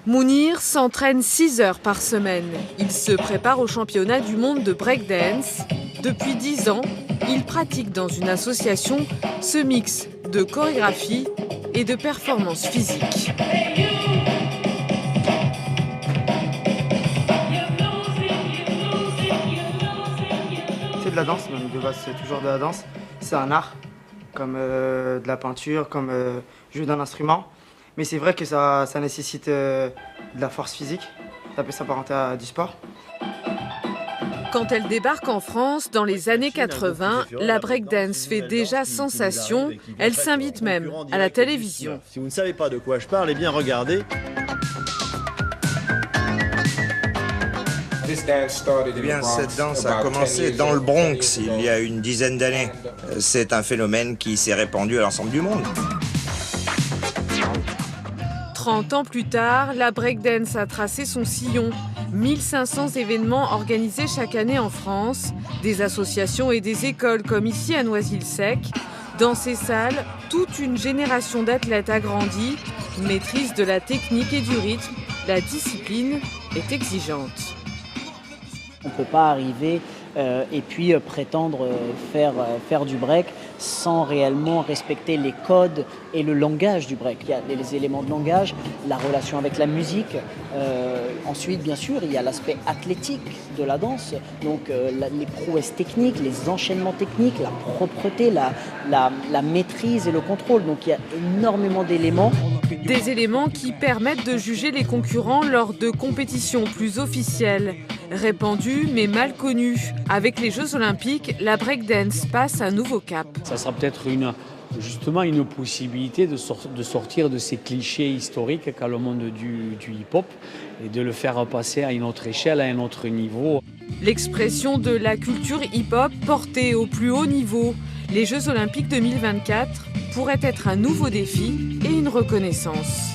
Mounir s'entraîne 6 heures par semaine. Il se prépare au championnat du monde de breakdance. Depuis 10 ans, il pratique dans une association ce mix de chorégraphie et de performance physique. C'est de la danse, même de base c'est toujours de la danse. C'est un art, comme de la peinture, comme jouer d'un instrument. Mais c'est vrai que ça nécessite de la force physique. Ça peut s'apparenter à du sport. Quand elle débarque en France dans les années 80, la breakdance fait déjà sensation. Elle s'invite même à la télévision. Si vous ne savez pas de quoi je parle, eh bien regardez. Eh bien, cette danse a commencé dans le Bronx il y a une dizaine d'années. C'est un phénomène qui s'est répandu à l'ensemble du monde. 30 ans plus tard, la breakdance a tracé son sillon. 1500 événements organisés chaque année en France, des associations et des écoles comme ici à Noisy-le-Sec. Dans ces salles, toute une génération d'athlètes a grandi. Maîtrise de la technique et du rythme, la discipline est exigeante. On ne peut pas arriver et puis prétendre faire du break sans réellement respecter les codes et le langage du break. Il y a les éléments de langage, la relation avec la musique. Ensuite, bien sûr, il y a l'aspect athlétique de la danse, donc les prouesses techniques, les enchaînements techniques, la propreté, la maîtrise et le contrôle. Donc il y a énormément d'éléments. Des éléments qui permettent de juger les concurrents lors de compétitions plus officielles. Répandue mais mal connue. Avec les Jeux Olympiques, la breakdance passe un nouveau cap. Ça sera peut-être justement une possibilité de sortir de ces clichés historiques qu'a le monde du hip-hop et de le faire passer à une autre échelle, à un autre niveau. L'expression de la culture hip-hop portée au plus haut niveau. Les Jeux Olympiques 2024 pourraient être un nouveau défi et une reconnaissance.